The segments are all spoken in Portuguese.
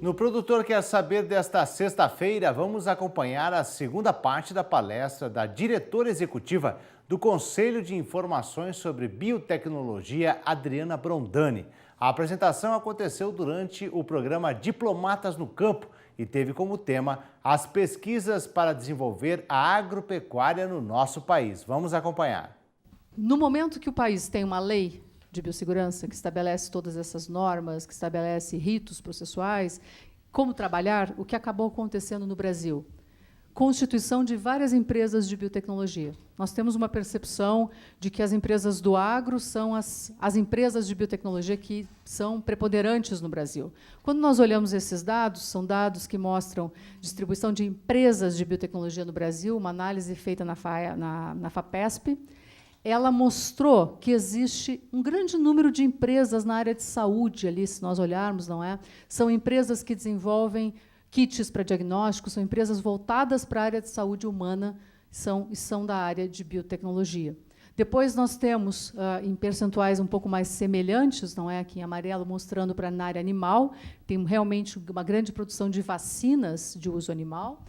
No Produtor Quer Saber desta sexta-feira, vamos acompanhar a segunda parte da palestra da diretora executiva do Conselho de Informações sobre Biotecnologia, Adriana Brondani. A apresentação aconteceu durante o programa Diplomatas no Campo e teve como tema as pesquisas para desenvolver a agropecuária no nosso país. Vamos acompanhar. No momento que o país tem uma lei de biossegurança que estabelece todas essas normas, que estabelece ritos processuais, como trabalhar, o que acabou acontecendo no Brasil? Constituição de várias empresas de biotecnologia. Nós temos uma percepção de que as empresas do agro são as empresas de biotecnologia que são preponderantes no Brasil. Quando nós olhamos esses dados, são dados que mostram distribuição de empresas de biotecnologia no Brasil, uma análise feita na FAPESP. Ela mostrou que existe um grande número de empresas na área de saúde, ali, se nós olharmos, não é? São empresas que desenvolvem kits para diagnóstico, são empresas voltadas para a área de saúde humana, são da área de biotecnologia. Depois nós temos, em percentuais um pouco mais semelhantes, não é? Aqui em amarelo, mostrando para na área animal, tem realmente uma grande produção de vacinas de uso animal.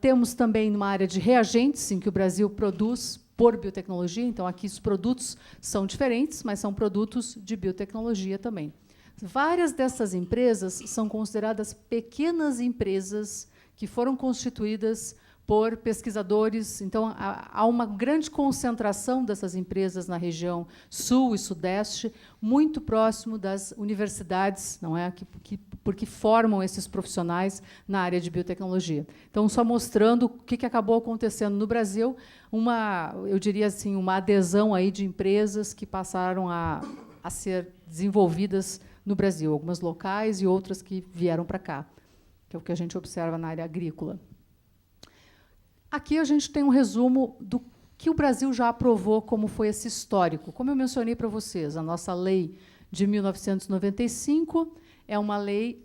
Temos também uma área de reagentes, em que o Brasil produz por biotecnologia, então aqui os produtos são diferentes, mas são produtos de biotecnologia também. Várias dessas empresas são consideradas pequenas empresas que foram constituídas por pesquisadores. Então, há uma grande concentração dessas empresas na região sul e sudeste, muito próximo das universidades, não é, porque formam esses profissionais na área de biotecnologia. Então, só mostrando o que acabou acontecendo no Brasil, eu diria assim, uma adesão aí de empresas que passaram a ser desenvolvidas no Brasil, algumas locais e outras que vieram para cá, que é o que a gente observa na área agrícola. Aqui a gente tem um resumo do que o Brasil já aprovou, como foi esse histórico. Como eu mencionei para vocês, a nossa lei de 1995 é uma lei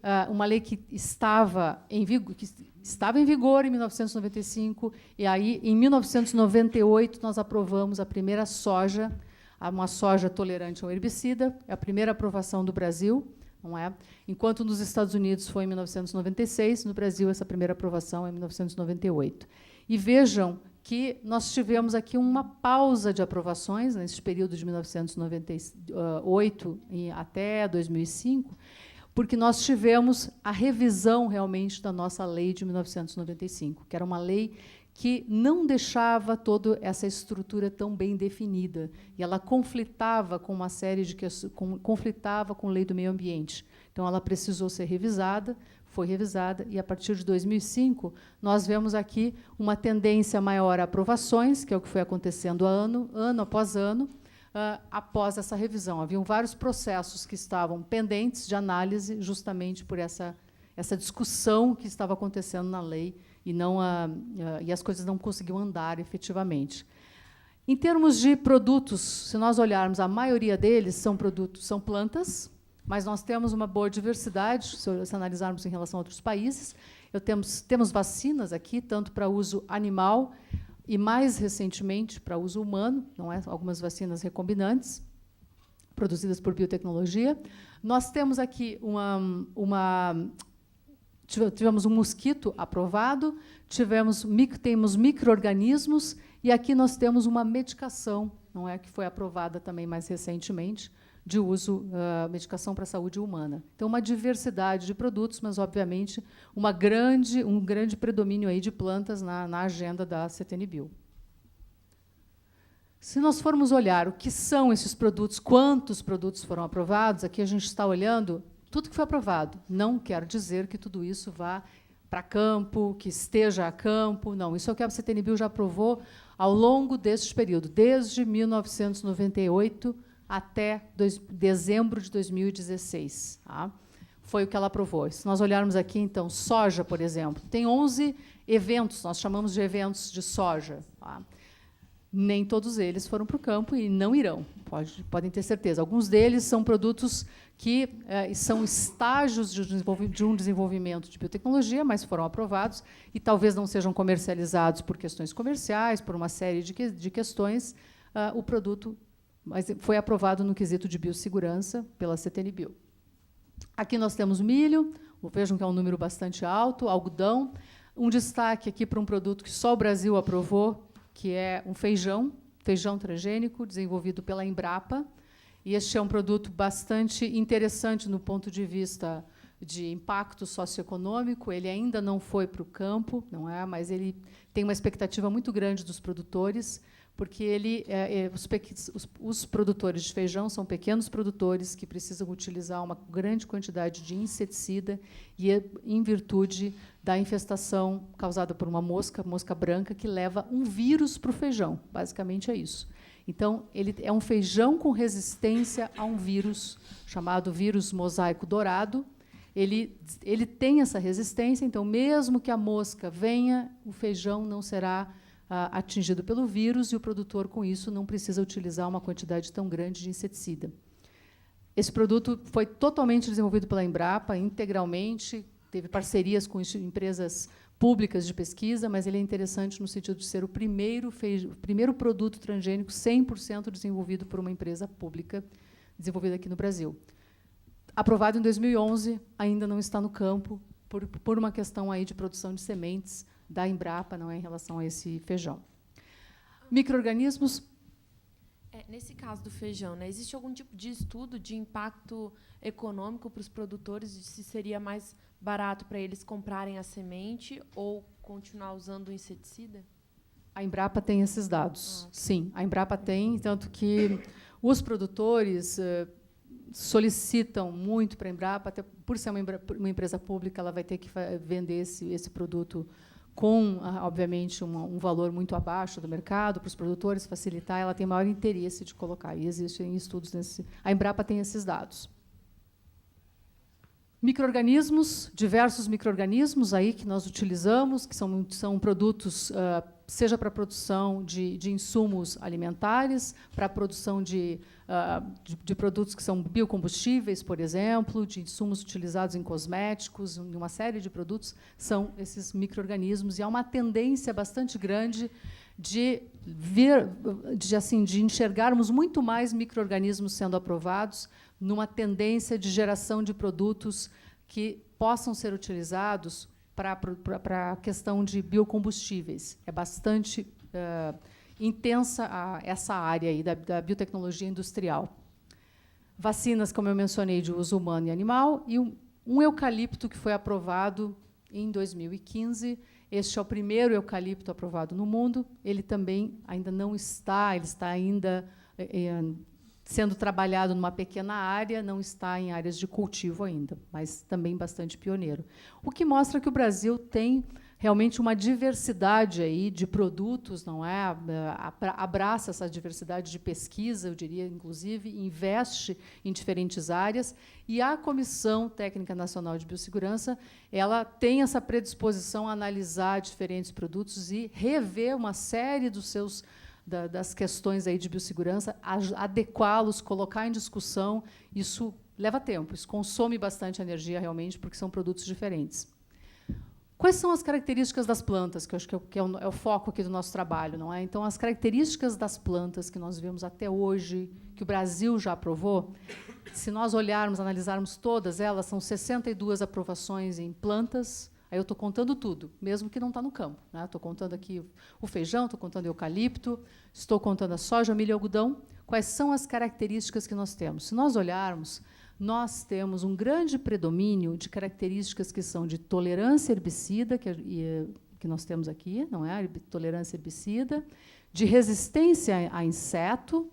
que estava em vigor em 1995, e aí, em 1998, nós aprovamos a primeira soja, uma soja tolerante ao herbicida, é a primeira aprovação do Brasil, não é? Enquanto nos Estados Unidos foi em 1996, no Brasil essa primeira aprovação é em 1998. E vejam que nós tivemos aqui uma pausa de aprovações nesse período de 1998 até 2005, porque nós tivemos a revisão realmente da nossa lei de 1995, que era uma lei que não deixava toda essa estrutura tão bem definida, e ela conflitava com uma série de conflitava com a lei do meio ambiente. Então, ela precisou ser revisada, foi revisada, e, a partir de 2005, nós vemos aqui uma tendência maior a aprovações, que é o que foi acontecendo ano após ano, após essa revisão. Haviam vários processos que estavam pendentes de análise, justamente por essa discussão que estava acontecendo na lei, e as coisas não conseguiam andar efetivamente. Em termos de produtos, se nós olharmos, a maioria deles são plantas, mas nós temos uma boa diversidade, se analisarmos em relação a outros países. Temos vacinas aqui, tanto para uso animal e, mais recentemente, para uso humano, não é? Algumas vacinas recombinantes, produzidas por biotecnologia. Nós temos aqui tivemos um mosquito aprovado, temos micro-organismos, e aqui nós temos uma medicação, não é, que foi aprovada também mais recentemente, de uso, medicação para a saúde humana. Então, uma diversidade de produtos, mas, obviamente, um grande predomínio aí de plantas na agenda da CTN-Bio. Se nós formos olhar o que são esses produtos, quantos produtos foram aprovados, aqui a gente está olhando tudo que foi aprovado. Não quero dizer que tudo isso vá para campo, que esteja a campo. Não, isso é o que a CTN-Bio já aprovou ao longo deste período, desde 1998 até dezembro de 2016. Tá? Foi o que ela aprovou. Se nós olharmos aqui, então, soja, por exemplo, tem 11 eventos, nós chamamos de eventos de soja. Tá? Nem todos eles foram para o campo e não irão, podem ter certeza. Alguns deles são produtos que são estágios de um desenvolvimento de biotecnologia, mas foram aprovados e talvez não sejam comercializados por questões comerciais, por uma série de questões. O produto foi aprovado no quesito de biossegurança pela CTN-Bio. Aqui nós temos milho, vejam que é um número bastante alto, algodão. Um destaque aqui para um produto que só o Brasil aprovou, que é um feijão transgênico, desenvolvido pela Embrapa. E este é um produto bastante interessante no ponto de vista de impacto socioeconômico. Ele ainda não foi para o campo, não é? Mas ele tem uma expectativa muito grande dos produtores, porque os produtores de feijão são pequenos produtores que precisam utilizar uma grande quantidade de inseticida e em virtude da infestação causada por uma mosca branca, que leva um vírus para o feijão. Basicamente é isso. Então, ele é um feijão com resistência a um vírus chamado vírus mosaico dourado. Ele tem essa resistência, então, mesmo que a mosca venha, o feijão não será atingido pelo vírus e o produtor, com isso, não precisa utilizar uma quantidade tão grande de inseticida. Esse produto foi totalmente desenvolvido pela Embrapa, integralmente, teve parcerias com empresas públicas de pesquisa, mas ele é interessante no sentido de ser o primeiro produto transgênico 100% desenvolvido por uma empresa pública, desenvolvida aqui no Brasil. Aprovado em 2011, ainda não está no campo, por uma questão aí de produção de sementes da Embrapa, não é, em relação a esse feijão. Micro-organismos. Nesse caso do feijão, né, existe algum tipo de estudo de impacto econômico para os produtores, de se seria mais barato para eles comprarem a semente ou continuar usando o inseticida? A Embrapa tem esses dados, sim. A Embrapa tem, tanto que os produtores solicitam muito para a Embrapa, até por ser uma empresa pública, ela vai ter que vender esse produto com, obviamente, um valor muito abaixo do mercado, para os produtores facilitar, ela tem maior interesse de colocar. E existem estudos nesse. A Embrapa tem esses dados. Micro-organismos, diversos micro-organismos aí que nós utilizamos, que são produtos, seja para a produção de insumos alimentares, para a produção de produtos que são biocombustíveis, por exemplo, de insumos utilizados em cosméticos, em uma série de produtos, são esses micro-organismos. E há uma tendência bastante grande de enxergarmos muito mais micro-organismos sendo aprovados, numa tendência de geração de produtos que possam ser utilizados para a questão de biocombustíveis. É bastante intensa essa área aí da biotecnologia industrial. Vacinas, como eu mencionei, de uso humano e animal, e um eucalipto que foi aprovado em 2015. Este é o primeiro eucalipto aprovado no mundo. Ele também ainda não está, ele está ainda sendo trabalhado numa pequena área, não está em áreas de cultivo ainda, mas também bastante pioneiro. O que mostra que o Brasil tem realmente uma diversidade aí de produtos, não é? Abraça essa diversidade de pesquisa, eu diria, inclusive, investe em diferentes áreas, e a Comissão Técnica Nacional de Biossegurança, ela tem essa predisposição a analisar diferentes produtos e rever uma série das questões aí de biossegurança, adequá-los, colocar em discussão. Isso leva tempo, isso consome bastante energia, realmente, porque são produtos diferentes. Quais são as características das plantas, que eu acho que é o foco aqui do nosso trabalho, não é? Então, as características das plantas que nós vemos até hoje, que o Brasil já aprovou, se nós olharmos, analisarmos todas elas, são 62 aprovações em plantas. Aí eu estou contando tudo, mesmo que não está no campo, né? Estou contando aqui o feijão, estou contando o eucalipto, estou contando a soja, milho e algodão. Quais são as características que nós temos? Se nós olharmos, nós temos um grande predomínio de características que são de tolerância herbicida, que nós temos aqui, não é? Tolerância herbicida, de resistência a inseto,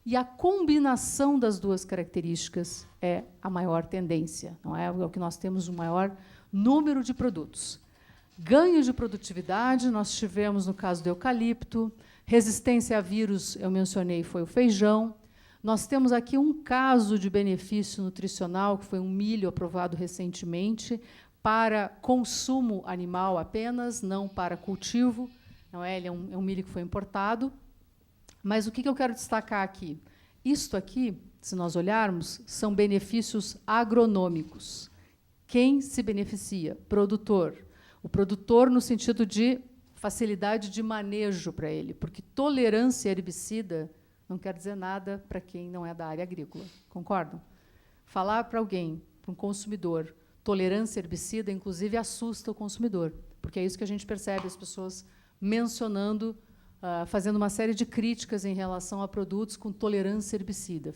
e a combinação das duas características é a maior tendência, não é? É o que nós temos o maior número de produtos. Ganho de produtividade, nós tivemos no caso do eucalipto. Resistência a vírus, eu mencionei, foi o feijão. Nós temos aqui um caso de benefício nutricional, que foi um milho aprovado recentemente, para consumo animal apenas, não para cultivo. Não é? Ele é um milho que foi importado. Mas o que eu quero destacar aqui? Isto aqui, se nós olharmos, são benefícios agronômicos. Quem se beneficia? Produtor. O produtor no sentido de facilidade de manejo para ele, porque tolerância herbicida não quer dizer nada para quem não é da área agrícola. Concordam? Falar para alguém para um consumidor, tolerância a herbicida, inclusive, assusta o consumidor, porque é isso que a gente percebe, as pessoas mencionando, fazendo uma série de críticas em relação a produtos com tolerância a herbicida.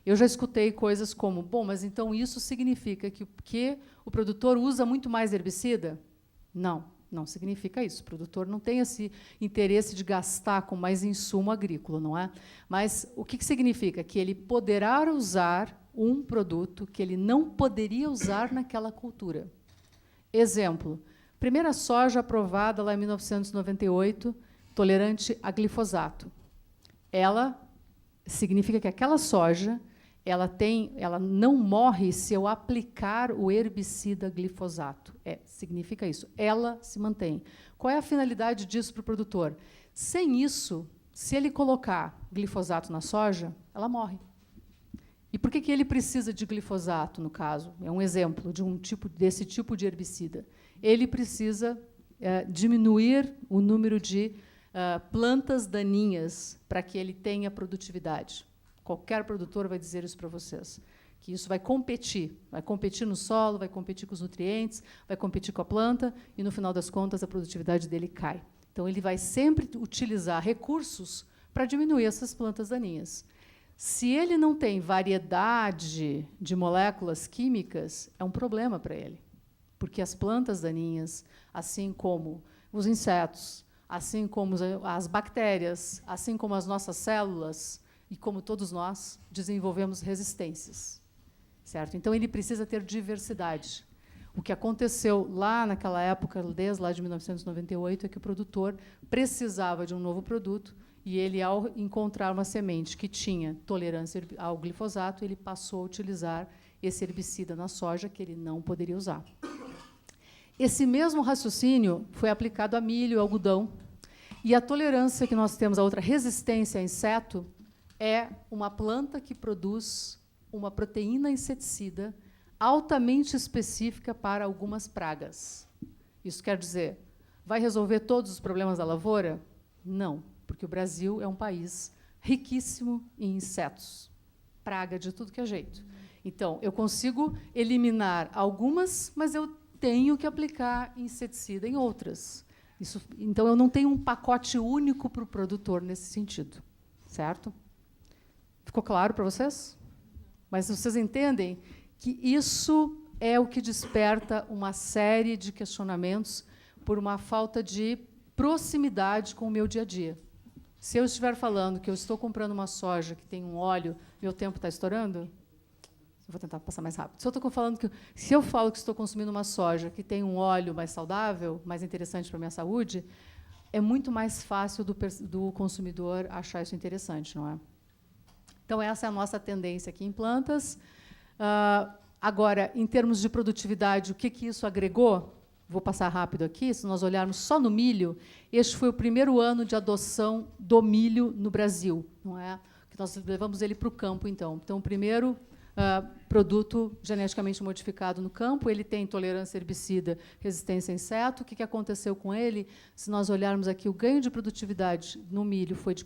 Eu já escutei coisas como, bom, mas então isso significa que o produtor usa muito mais herbicida? Não, não significa isso. O produtor não tem esse interesse de gastar com mais insumo agrícola, não é? Mas o que significa? Que ele poderá usar um produto que ele não poderia usar naquela cultura. Exemplo, primeira soja aprovada lá em 1998, tolerante a glifosato. Ela significa que aquela soja ela não morre se eu aplicar o herbicida glifosato. Significa isso. Ela se mantém. Qual é a finalidade disso para o produtor? Sem isso, se ele colocar glifosato na soja, ela morre. E por que ele precisa de glifosato, no caso? É um exemplo desse tipo de herbicida. Ele precisa diminuir o número de plantas daninhas para que ele tenha produtividade. Qualquer produtor vai dizer isso para vocês, que isso vai competir no solo, vai competir com os nutrientes, vai competir com a planta, e, no final das contas, a produtividade dele cai. Então, ele vai sempre utilizar recursos para diminuir essas plantas daninhas. Se ele não tem variedade de moléculas químicas, é um problema para ele, porque as plantas daninhas, assim como os insetos, assim como as bactérias, assim como as nossas células, e como todos nós, desenvolvemos resistências, certo? Então, ele precisa ter diversidade. O que aconteceu lá naquela época, desde lá de 1998, é que o produtor precisava de um novo produto, e ele, ao encontrar uma semente que tinha tolerância ao glifosato, ele passou a utilizar esse herbicida na soja que ele não poderia usar. Esse mesmo raciocínio foi aplicado a milho e algodão, e a tolerância que nós temos, a outra resistência a inseto, é uma planta que produz uma proteína inseticida altamente específica para algumas pragas. Isso quer dizer, vai resolver todos os problemas da lavoura? Não, porque o Brasil é um país riquíssimo em insetos, praga de tudo que é jeito. Então, eu consigo eliminar algumas, mas eu tenho que aplicar inseticida em outras. Então, eu não tenho um pacote único para o produtor nesse sentido, certo? Ficou claro para vocês? Mas vocês entendem que isso é o que desperta uma série de questionamentos por uma falta de proximidade com o meu dia a dia. Se eu estiver falando que eu estou comprando uma soja que tem um óleo, meu tempo está estourando? Eu vou tentar passar mais rápido. Se eu falo que estou consumindo uma soja que tem um óleo mais saudável, mais interessante para a minha saúde, é muito mais fácil do consumidor achar isso interessante, não é? Então, essa é a nossa tendência aqui em plantas. Agora, em termos de produtividade, o que isso agregou? Vou passar rápido aqui. Se nós olharmos só no milho, este foi o primeiro ano de adoção do milho no Brasil, não é? Que nós levamos ele para o campo, então. Então, o primeiro produto geneticamente modificado no campo, ele tem tolerância a herbicida, resistência a inseto. O que aconteceu com ele? Se nós olharmos aqui, o ganho de produtividade no milho foi de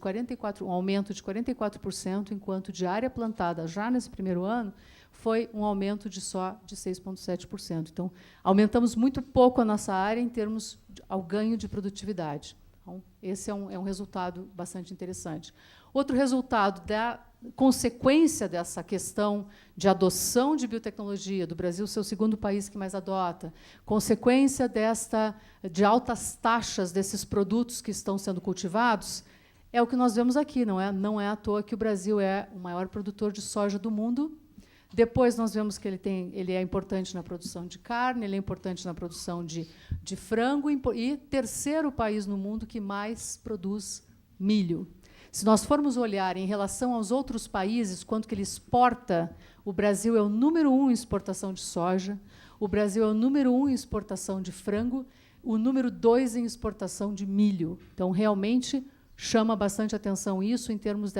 um aumento de 44%, enquanto de área plantada já nesse primeiro ano foi um aumento só de 6,7%. Então, aumentamos muito pouco a nossa área em termos ao ganho de produtividade. Então, esse é um resultado bastante interessante. Outro resultado da consequência dessa questão de adoção de biotecnologia, do Brasil ser o segundo país que mais adota, consequência de altas taxas desses produtos que estão sendo cultivados, é o que nós vemos aqui, não é? Não é à toa que o Brasil é o maior produtor de soja do mundo. Depois nós vemos que ele é importante na produção de carne, ele é importante na produção de frango, e terceiro país no mundo que mais produz milho. Se nós formos olhar em relação aos outros países, quanto que ele exporta, o Brasil é o número 1 em exportação de soja, o Brasil é o número 1 em exportação de frango, o número 2 em exportação de milho. Então, realmente, chama bastante atenção isso em termos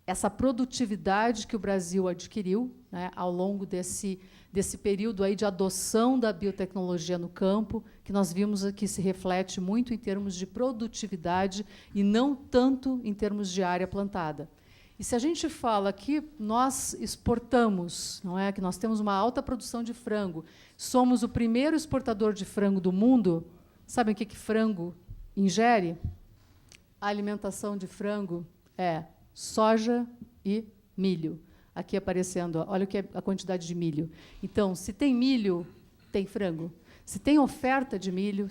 essa produtividade que o Brasil adquiriu, né, ao longo desse período aí de adoção da biotecnologia no campo, que nós vimos aqui se reflete muito em termos de produtividade e não tanto em termos de área plantada. E se a gente fala que nós exportamos, não é, que nós temos uma alta produção de frango, somos o primeiro exportador de frango do mundo, sabem o que frango ingere? A alimentação de frango é soja e milho. Aqui aparecendo, olha o que é a quantidade de milho. Então, se tem milho, tem frango. Se tem oferta de milho,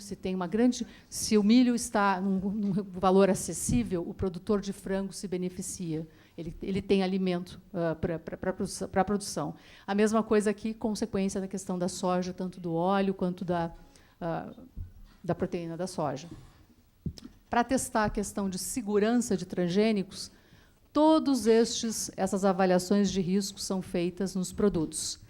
se o milho está num valor acessível, o produtor de frango se beneficia. Ele tem alimento para a produção. A mesma coisa aqui, consequência da questão da soja, tanto do óleo quanto da proteína da soja. Para testar a questão de segurança de transgênicos, todas essas avaliações de risco são feitas nos produtos.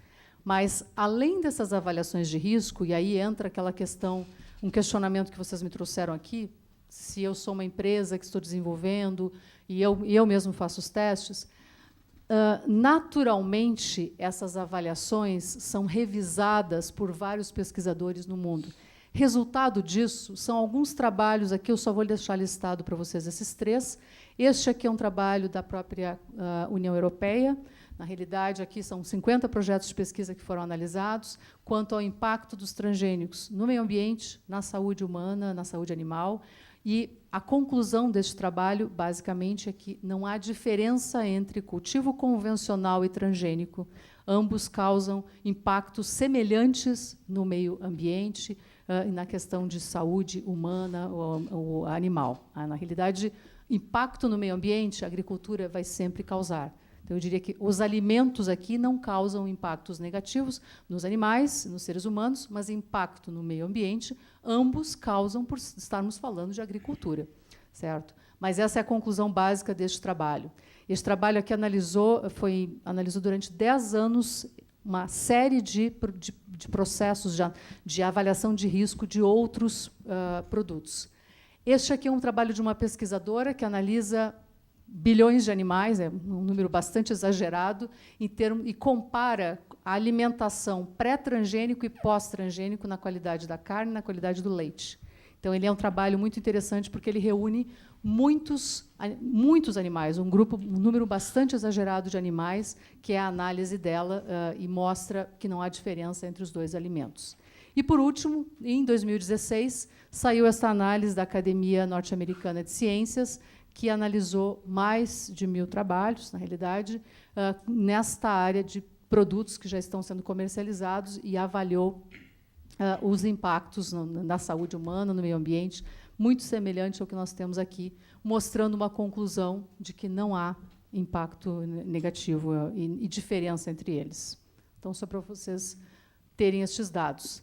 Mas, além dessas avaliações de risco, e aí entra aquela questão, um questionamento que vocês me trouxeram aqui, se eu sou uma empresa que estou desenvolvendo e eu mesmo faço os testes, naturalmente, essas avaliações são revisadas por vários pesquisadores no mundo. Resultado disso são alguns trabalhos, aqui eu só vou deixar listado para vocês esses 3. Este aqui é um trabalho da própria União Europeia. Na realidade, aqui são 50 projetos de pesquisa que foram analisados quanto ao impacto dos transgênicos no meio ambiente, na saúde humana, na saúde animal. E a conclusão deste trabalho, basicamente, é que não há diferença entre cultivo convencional e transgênico. Ambos causam impactos semelhantes no meio ambiente e na questão de saúde humana ou animal. Na realidade, impacto no meio ambiente, a agricultura vai sempre causar. Então, eu diria que os alimentos aqui não causam impactos negativos nos animais, nos seres humanos, mas impacto no meio ambiente, ambos causam por estarmos falando de agricultura, certo? Mas essa é a conclusão básica deste trabalho. Este trabalho aqui analisou durante 10 anos uma série de processos de avaliação de risco de outros produtos. Este aqui é um trabalho de uma pesquisadora que analisa bilhões de animais, é um número bastante exagerado, e compara a alimentação pré-transgênico e pós-transgênico na qualidade da carne e na qualidade do leite. Então, ele é um trabalho muito interessante porque ele reúne muitos animais, um número bastante exagerado de animais, que é a análise dela, e mostra que não há diferença entre os dois alimentos. E, por último, em 2016, saiu essa análise da Academia Norte-Americana de Ciências, que analisou mais de 1.000 trabalhos, na realidade, nesta área de produtos que já estão sendo comercializados e avaliou os impactos na saúde humana, no meio ambiente, muito semelhante ao que nós temos aqui, mostrando uma conclusão de que não há impacto negativo e diferença entre eles. Então, só para vocês terem estes dados.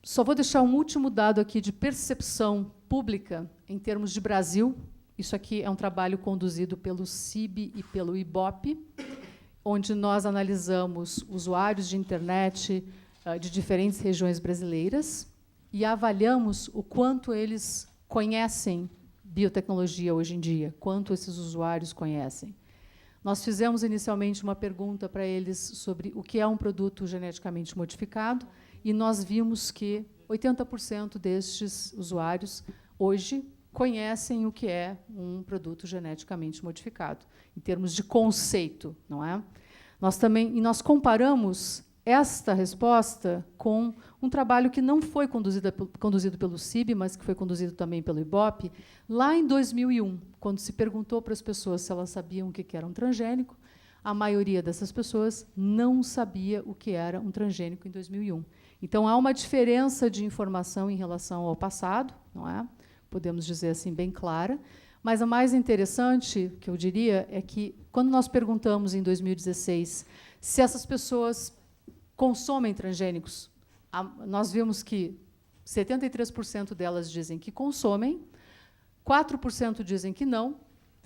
Só vou deixar um último dado aqui de percepção pública em termos de Brasil. Isso aqui é um trabalho conduzido pelo CIB e pelo IBOP, onde nós analisamos usuários de internet de diferentes regiões brasileiras e avaliamos o quanto eles conhecem biotecnologia hoje em dia, quanto esses usuários conhecem. Nós fizemos inicialmente uma pergunta para eles sobre o que é um produto geneticamente modificado, e nós vimos que 80% destes usuários hoje conhecem o que é um produto geneticamente modificado, em termos de conceito, não é? Nós comparamos esta resposta com um trabalho que não foi conduzido pelo CIB, mas que foi conduzido também pelo IBOP, lá em 2001, quando se perguntou para as pessoas se elas sabiam o que era um transgênico. A maioria dessas pessoas não sabia o que era um transgênico em 2001. Então, há uma diferença de informação em relação ao passado, não é? Podemos dizer assim, bem clara. Mas a mais interessante, que eu diria, é que, quando nós perguntamos, em 2016, se essas pessoas consomem transgênicos, nós vimos que 73% delas dizem que consomem, 4% dizem que não,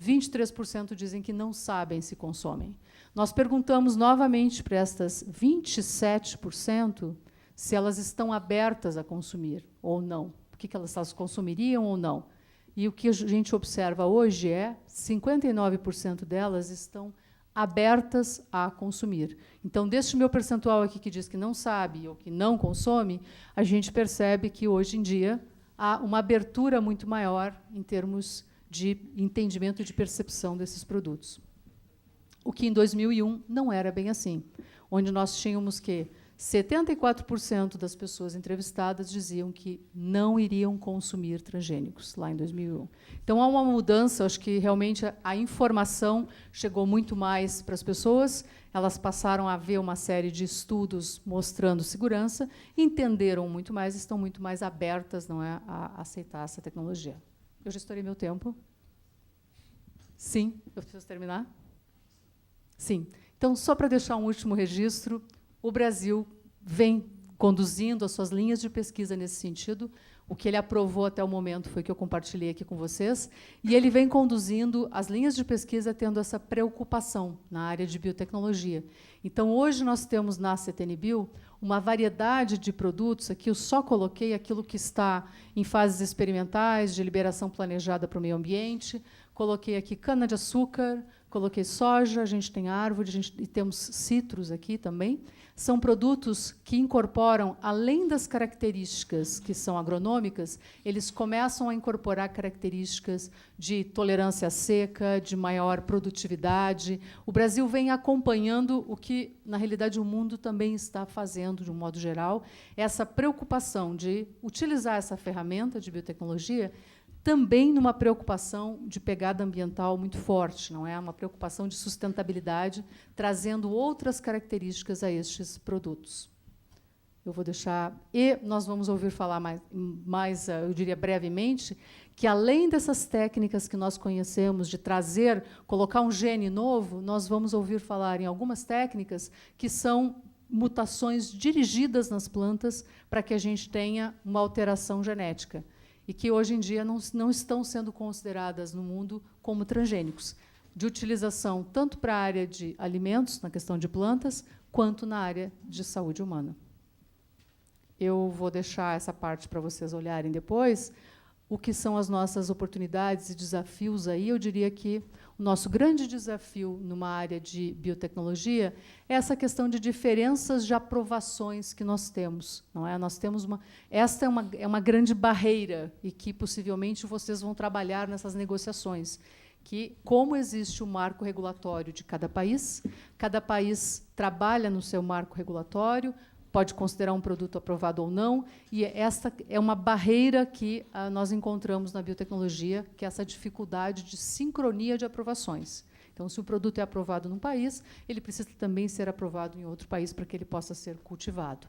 23% dizem que não sabem se consomem. Nós perguntamos novamente para estas 27% se elas estão abertas a consumir ou não, o que elas consumiriam ou não. E o que a gente observa hoje é 59% delas estão abertas a consumir. Então, deste meu percentual aqui que diz que não sabe ou que não consome, a gente percebe que, hoje em dia, há uma abertura muito maior em termos de entendimento e de percepção desses produtos. O que em 2001 não era bem assim, onde nós tínhamos que 74% das pessoas entrevistadas diziam que não iriam consumir transgênicos, lá em 2001. Então, há uma mudança, acho que realmente a informação chegou muito mais para as pessoas, elas passaram a ver uma série de estudos mostrando segurança, entenderam muito mais, estão muito mais abertas, não é, a aceitar essa tecnologia. Eu já estourei meu tempo. Sim, eu preciso terminar? Sim. Então, só para deixar um último registro, o Brasil vem conduzindo as suas linhas de pesquisa nesse sentido. O que ele aprovou até o momento foi o que eu compartilhei aqui com vocês. E ele vem conduzindo as linhas de pesquisa tendo essa preocupação na área de biotecnologia. Então, hoje, nós temos na CTN-Bio uma variedade de produtos. Aqui eu só coloquei aquilo que está em fases experimentais, de liberação planejada para o meio ambiente. Coloquei aqui cana-de-açúcar, coloquei soja, a gente tem árvore, e temos citros aqui também. São produtos que incorporam, além das características que são agronômicas, eles começam a incorporar características de tolerância à seca, de maior produtividade. O Brasil vem acompanhando o que, na realidade, o mundo também está fazendo, de um modo geral, essa preocupação de utilizar essa ferramenta de biotecnologia também numa preocupação de pegada ambiental muito forte, não é? Uma preocupação de sustentabilidade, trazendo outras características a estes produtos. Eu vou deixar... E nós vamos ouvir falar mais, eu diria brevemente, que, além dessas técnicas que nós conhecemos de trazer, colocar um gene novo, nós vamos ouvir falar em algumas técnicas que são mutações dirigidas nas plantas para que a gente tenha uma alteração genética, e que, hoje em dia, não estão sendo consideradas no mundo como transgênicos, de utilização tanto para a área de alimentos, na questão de plantas, quanto na área de saúde humana. Eu vou deixar essa parte para vocês olharem depois. O que são as nossas oportunidades e desafios aí? Eu diria que o nosso grande desafio numa área de biotecnologia é essa questão de diferenças de aprovações que nós temos, não é? Nós temos esta é uma grande barreira e que possivelmente vocês vão trabalhar nessas negociações, que, como existe o marco regulatório de cada país trabalha no seu marco regulatório, pode considerar um produto aprovado ou não, e esta é uma barreira que nós encontramos na biotecnologia, que é essa dificuldade de sincronia de aprovações. Então, se o produto é aprovado num país, ele precisa também ser aprovado em outro país para que ele possa ser cultivado.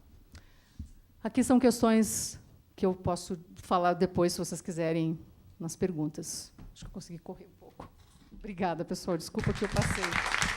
Aqui são questões que eu posso falar depois, se vocês quiserem, nas perguntas. Acho que eu consegui correr um pouco. Obrigada, pessoal. Desculpa que eu passei.